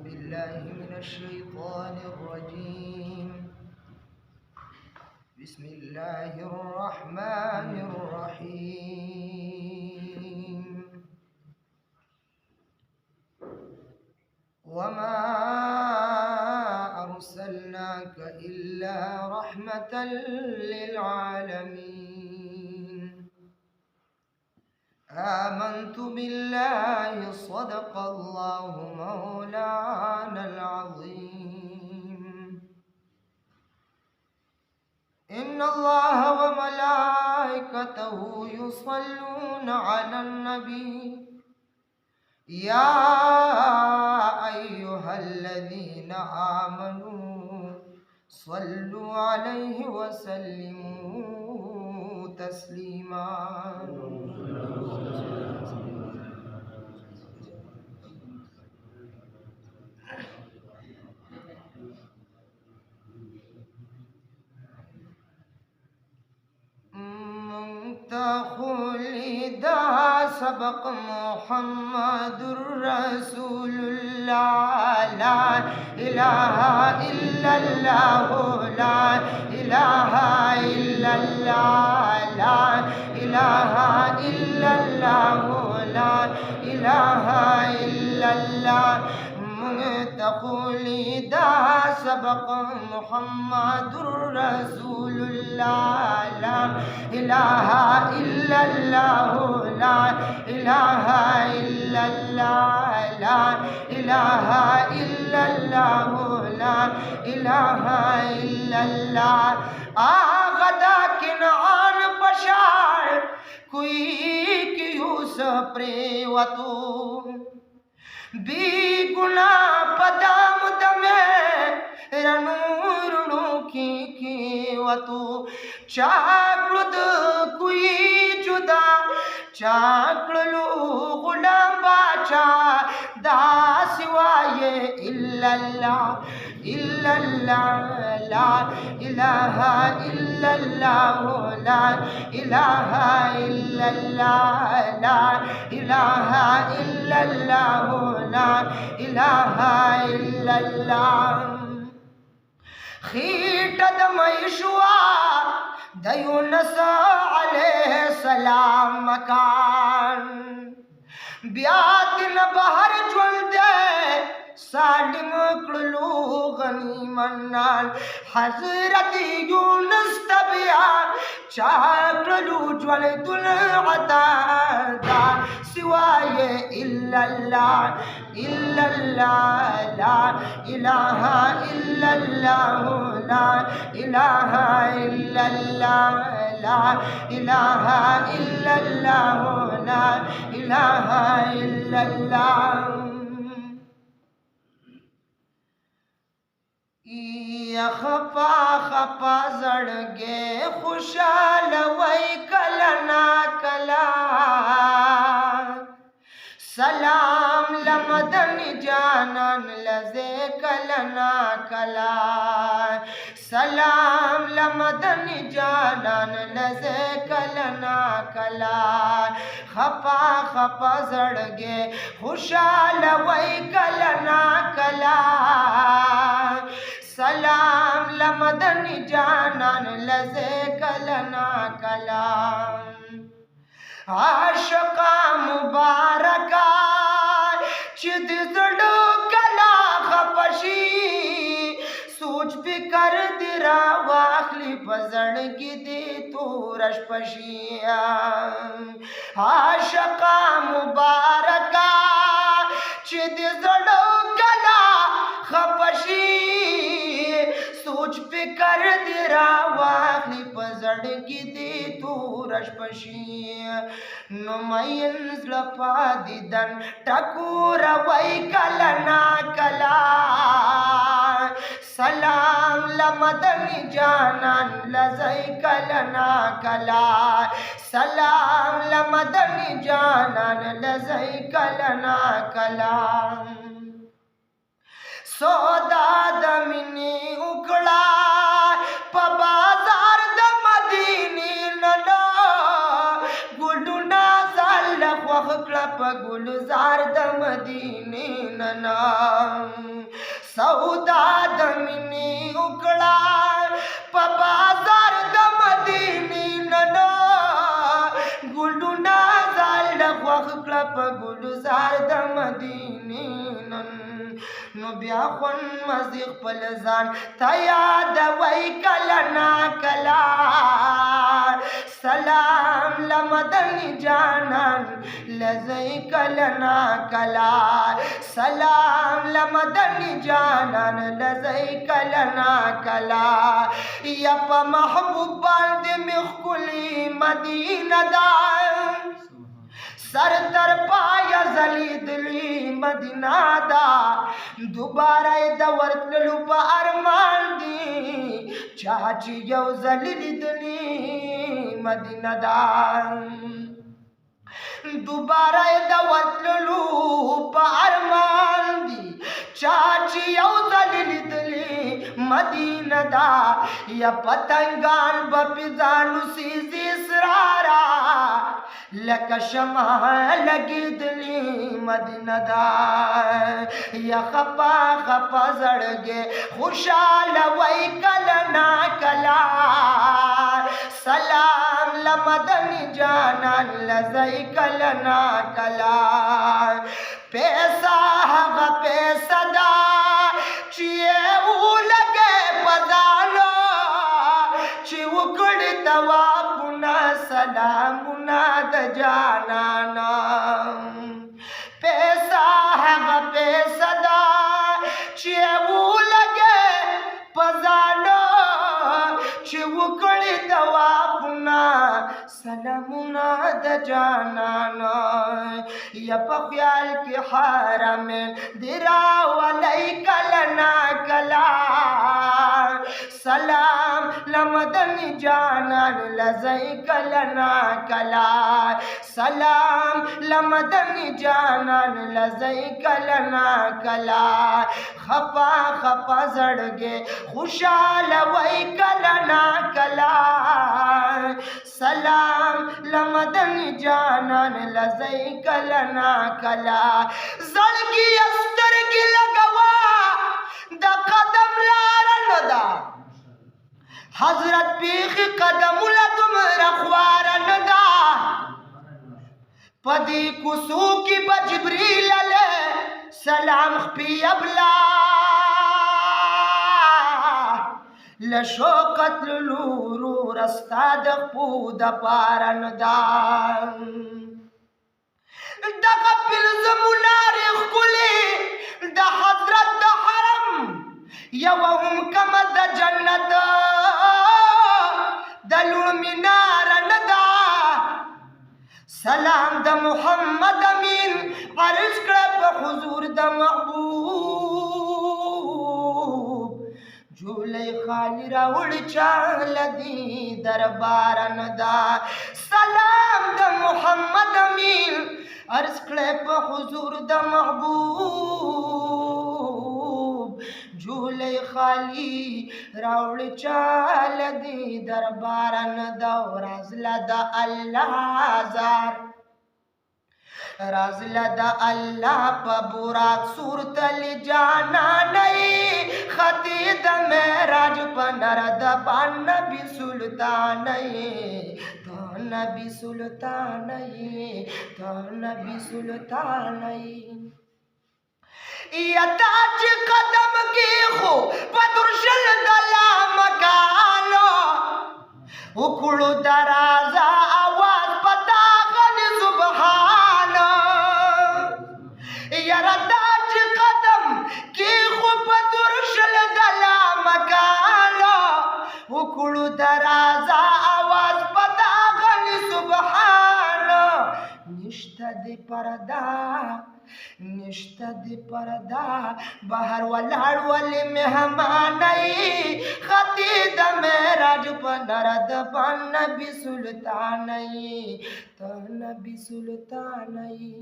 بالله من الشيطان الرجيم. بسم الله الرحمن الرحيم. وما أرسلناك إلا رحمة للعالمين. آمنت بالله صدق الله مولانا العظيم. إن الله وملائكته يصلون على النبي يا أيها الذين آمنوا صلوا عليه وسلموا تسليما. खुलिदा सबक मोहम्मदुर रसूलुल्लाह ला इलाहा इल्लल्लाह ला इलाहा इल्लल्लाह ला इलाहा इल्लल्लाह ला इलाहा इल्लल्लाह खुलिदा सबक मोहम्मदुर रसूलुल्लाह ला इलाहा इल्लल्लाह ला इलाहा इल्लल्लाह ला इलाहा इल्लल्लाह ला इलाहा इल्लल्लाह। आगदा किनान पशार कोई कियूस प्रेवतु बी गुना पदाम दमे रणु की वतु चाकलुद कुई जुदा चाकलु गुलाम बाचा दासिवाये इल्लल्लाह इल्लल्लाह ला इलाहा इल्लल्लाह ला इलाहा इल्लल्लाह ला इलाहा इल्लल्लाह ला इलाहा इल्लल्लाह। खीटद मैशुआ दयूनस अलैहि सलाम मकान ब्यातिन बहर जुल्दे सालिम कुलू गनी मन्नान हजरत यूनुस तबिया चाकलू ज्वल दुल अता सिवाय इल्लल्लाह इल्लल्लाह ला इलाहा इल्लल्लाह ला इलाहा इल्लल्लाह ला इलाहा इल्लल्लाह ला इलाहा इल्लल्लाह। खपा खपा जड़गे खुशाल वही कलना कला सलाम लमदन जानन लजे कलना कला सलाम लमदन जानन लजे कलना कला खपा खपा जड़गे खुशाल वही कलना कला सलाम लमदन जानन लजे कलना कला। आशका मुबारका चिद जड़ो कला खपशी सूच फिकर दिरा वाखली पजड़ की दे तो रशपशिया। आशका मुबारका चिद जड़ो कला खपशी सोच पे कर दिरा वाखली पजड़ की दे तू रशपशी नुमायन लपा दिदन टकूर वही कलना कला सलाम लमदन जानन लजई कलना कला सलाम लमदन जानन लजई कलना कला। सौदा दमिनी उकड़ा पबाजार द मदीनी नलो गुडुना साल वख क्लप गुलजार د مدینې ننا سودا د مینې وکړه په بازار د مدینې ننا ګلونه زال خوښ کړه په ګلزار د مدینې نن نو بیا خون مزي خپل ځان ته یادوي کله ناکله سلام لمدني جانان لزئی کله ناکله سلام لمدني جانان لزئی کله ناکله یا په محبوب باندې مخکلی مدینه دا سر تر پایا زلیدلی مدینہ دا دوباره د ورتللو په ارمان دی چاچی یو زلیدلی مدینہ دا دوباره د ورتللو په ارمان دی چاچی یو زلیدلی مدینہ دا یا پتنگان بپیزانو سیزی سرارا لکه شمع لګېدلې مدینه دا یا خپا خپا زړګې خوشاله وای کله ناکله سلام لمدني جانان لزئی کله ناکله پیسہ هغه پیسہ دا چې ولګې په ځانو چې وکړې توافونه سلامونه د جانانا پیسہ هغه پیسہ دا چې ولګې په ځانو چې وکړې توافونه سلامونه د جانانا یا په خیال کې حرمین دی راولی کله ناکله سلام لمدني جانان لزئی کله ناکله سلام لمدني جانان لزئی کله ناکله خپا خپا زړګې خوشاله وای کله ناکله سلام لمدني جانان لزئی کله ناکله زړګي سترګې لګوا د قدم لار نه ده حضرت پیخ قدم لدم رخوار نه ده پدی کوسو کی بجبریل علیہ سلام خپی ابلا لشوقت لورو رستا د خپود پارن دا دغه پلزمونار خلی د حضرت د حرم یوهم کم د جنت د لوړ مینار ندا سلام د محمد امین عرض کړه په حضور د محبوب جولای خالی راوړ چال دی دربار ندا سلام د محمد امین عرض کړه په حضور د محبوب جولای خالی راوړ چال دی دربار ندا رازله د الله زار رازله د الله په براق صورت لجانا نئی خطی د معراج په نرد بان نبی سلطانی تو نبی سلطانی تو نبی سلطانی یا تاج قدم کی خو پدرشل دلا مکانو اکڑو درازا آواز پتا غنی سبحانو یا تاج قدم کی خو پدرشل دلا مکانو اکڑو درازا آواز پتا غنی سبحانو نشتا دی پردا نشتا دی پردا بہر ولاړ ولی مہمانی خطی د معراج په نرد بان نبی سلطانی تو نبی سلطانی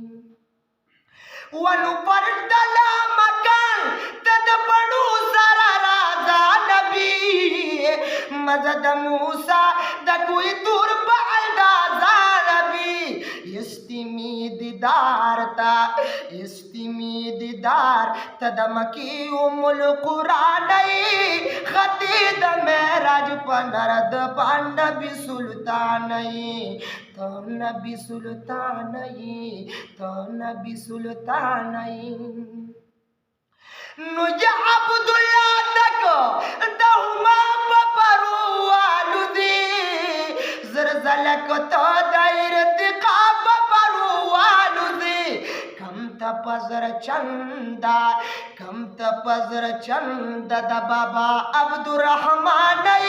ونو پردلا مکان تد بڑو سرا رازا نبی مزد موسیٰ دا کوئی دور بعد آزا نبی استمید دیدار تا استمی دیدار تدمکی ام القرآنی خطی د معراج پنرد پان نبی سلطانی تو نبی سلطانی تو نبی سلطانی نو یا عبداللہ تک دہما پپروالو دی زرزلک تو دائر تقا پپروالو دی کم تپزر چندا کم تپزر چندا دا بابا عبدالرحمانی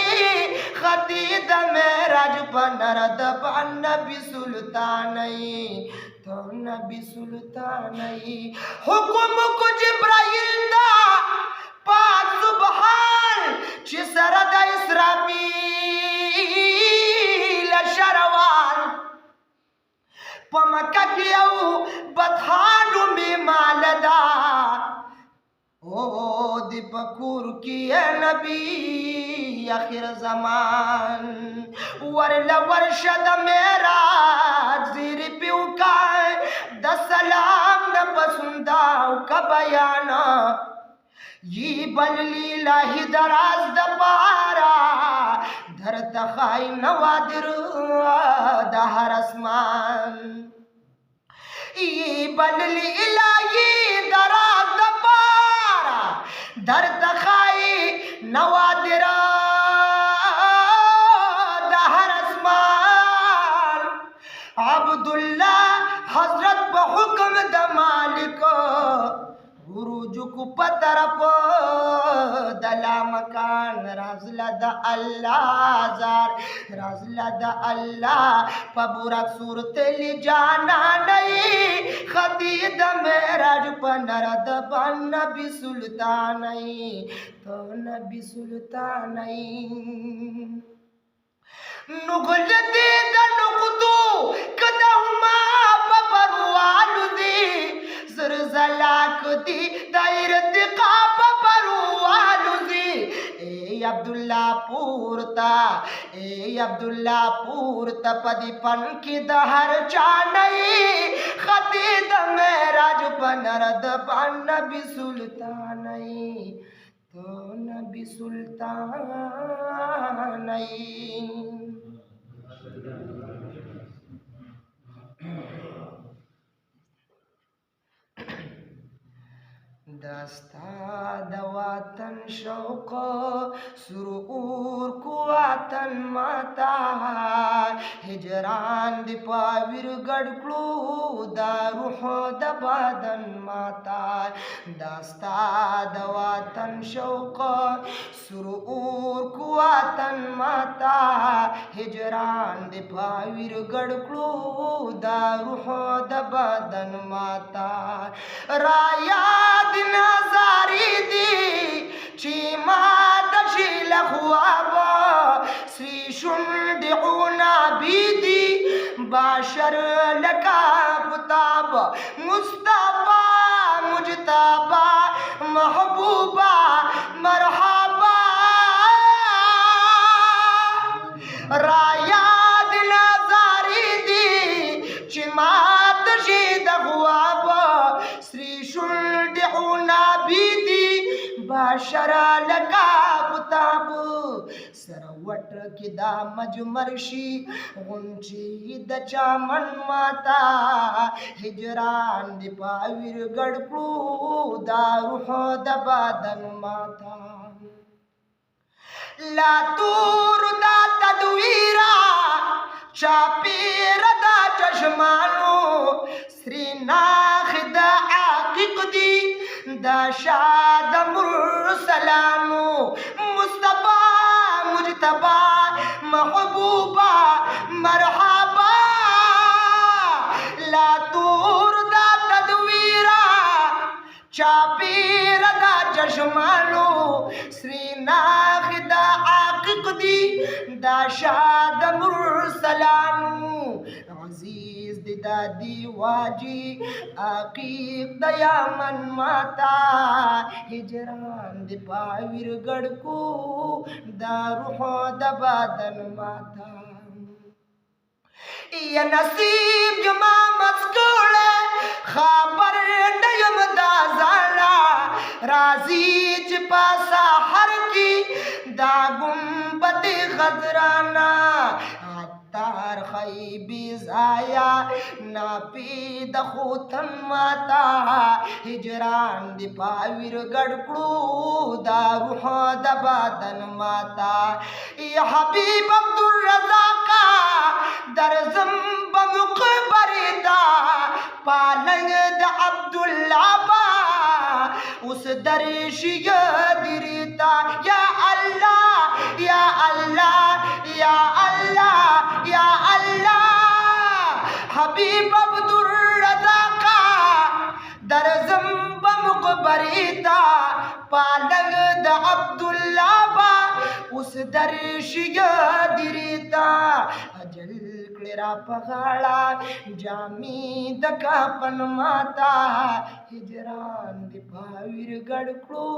خطی دا معراج پنرد پان نبی سلطانی تو نبی سلطانی حکم کو جبرائیل دا پاک سبحان چی سرد اسرافیل شروان پا مکہ کیو بدخانو می مالدا او دی پکور کی نبی آخر زمان ورل ورشد میراج زیر پیوکائے دا سلام دا پسنداو کا بیانا یہ بللی لاہی دراز دا پارا در تخائی نوادر دا ہر اسمان یہ بللی لاہی دراز دا پارا در تخائی نوادر دا ہر اسمان عبداللہ حضرت بحکم دا مالک عروج کو پترپ دلا مکان رازل دا اللہ زار رازل دا اللہ پبورک صورت لی جانا نہیں خطی دا معراج پنرد پان نبی سلطانی تو نبی سلطانی نگلتی دا نقدو کدہما پپروالو دی زرزلاک دی دائر ارتقاب پروالو دی اے عبداللہ پورتا اے عبداللہ پورتا پدی پن کی دہر چانئی خطی دا معراج پنرد پان نبی سلطانی تو نبی سلطانی دستا دواتن شوق سرور قواتن ماتا ہجران دی پاویر گڑکلو دا روح دا بادن ماتا دستا دواتن شوق سرور قواتن ماتا ہجران دی پاویر گڑکلو دا روح دا بادن ماتا رایا نظاری دی چی ما دشیل خواب سری شندعونا بیدی باشر لکا بتاب مصطفیٰ مجتبہ محبوبہ مرحبا رایاد نظاری دی چی ما دشیل خواب سری شندعونا بیدی باشرا لکا بتاب سروٹ کی دا مجمرشی غنچی دا چامن ماتا ہجران دی پاویر گڑکلو دا روح دا بادن ماتا لا تور دا تدویرا چاپیر دا چشمانو سری ناخ دا عاقق دی دا شاد مرسلانو مصطفیٰ مجتبہ محبوبہ مرحبا لا تور دا تدویرا چاپیر دا چشمانو سری ناخ دا عاقق دی دا شاد مرسلانو عزیز دی دادی واجی عقیق دا یامن ماتا ہجران دی پاویر گڑکو دا روح دا بادن ماتا یا نصیب جما مسکوڑے خبر نیم دا زانا راضی چپا ساحر کی دا گنبد غدرانا تار خیبی زایا ناپی دخوتن ماتا ہجران دی پاویر گڑکڑو دا روح دا بادن ماتا یا حبیب عبدالرزاقا در زنب مقبری دا پالنگ دا عبداللہ با اس درشی دیریتا یا اللہ یا اللہ یا اللہ یا اللہ حبیب عبدالرزاقا در زنب مقبریتا پالنگ دا عبداللہ با اس درشی دیریتا اجل کلرا پغاڑا جامی دکا پن ماتا ہجران دی پاویر گڑکڑو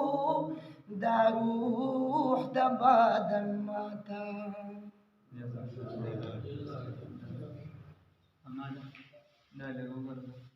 دا روح دا بادن ماتا Amada, dale, vamos a